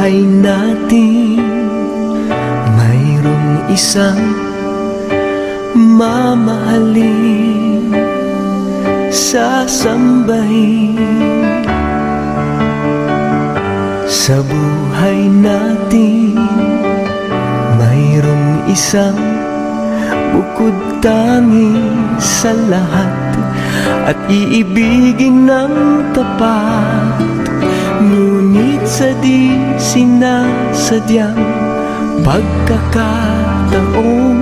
buhay natin mayroong isang mamahalin, sasambahin. Sa buhay natin mayroong isang bukod tangi sa lahat at iibigin ng tapat. Ngunit sa di sinasadyang pagkakataon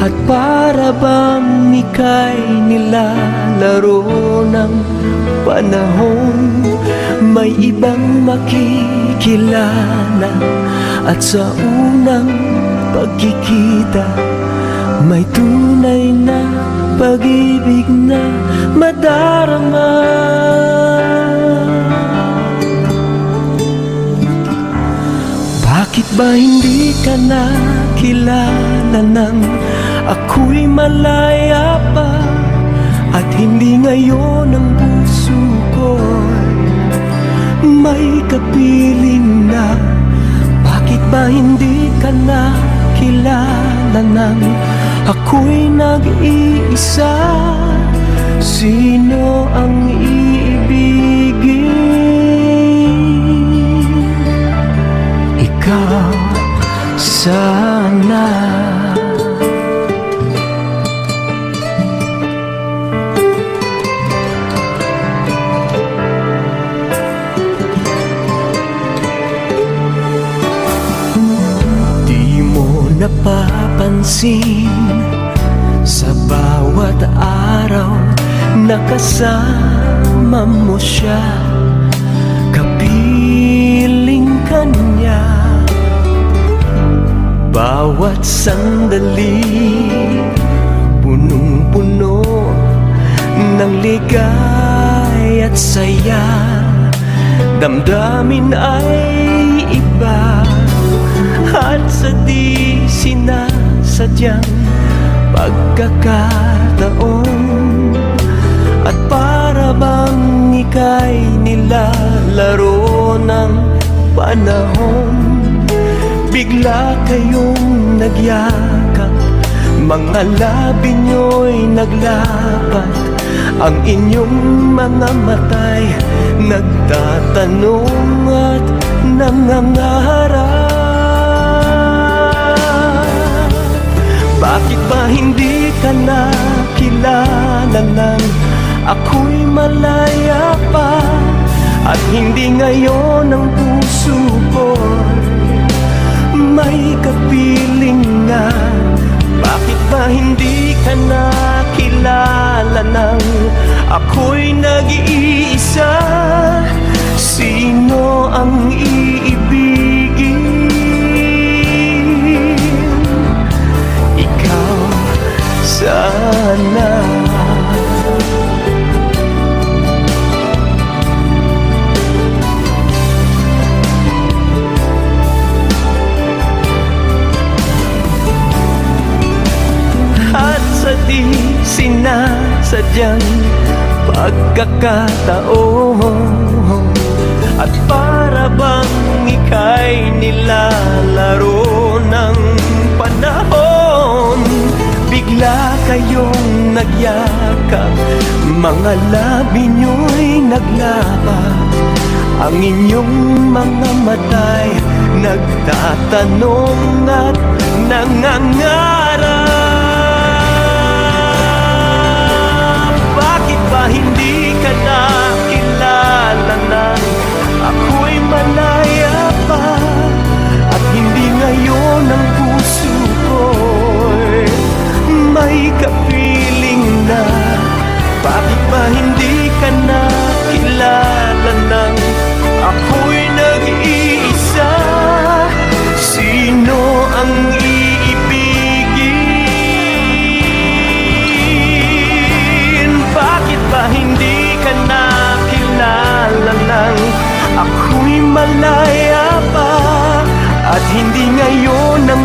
at para bang ika'y nilalaro ng panahon, may ibang makikilala at sa unang pagkikita may tunay na pag-ibig na madarama. Bakit ba hindi ka nakilala nang ako'y malaya pa, at hindi ngayon ang puso ko'y may kapiling na? Bakit ba hindi ka nakilala nang ako'y nag-iisa? Sino ang iibigin? Ikaw sana. Di mo napapansin sa bawat araw na kasama mo siya, kapiling ka niya. Bawat sandali punong-puno ng ligay at saya, damdamin ay iba at sa di sinasadyang pagkakataon at para bang ika'y nilalaro ng panahon, bigla kayong nagyakap, mga labi nyo'y naglapat, ang inyong mga mata'y nagtatanong at nangangarap. Bakit ba hindi ka nakilala nang ako'y malaya pa, at hindi ngayon ang puso ko'y may kapiling na? Bakit ba hindi ka nakilala nang ako'y nag-iisa? Sino ang iibigin? Ikaw sana. Sa di sinasadyang pagkakataon at para bang ika'y nilalaro ng panahon, bigla kayong nagyakap, mga labi nyo'y naglapat, ang inyong mga mata'y nagtatanong at nangangarap. Hindi ka nakilala nang ako'y malaya pa, at hindi ngayon ang puso ko'y may kapiling na? Bakit ba hindi ka nakilala nang ako'y nag-iisa? Sino ang hindi ka nakilala nang ako'y malaya pa, at hindi ngayon ang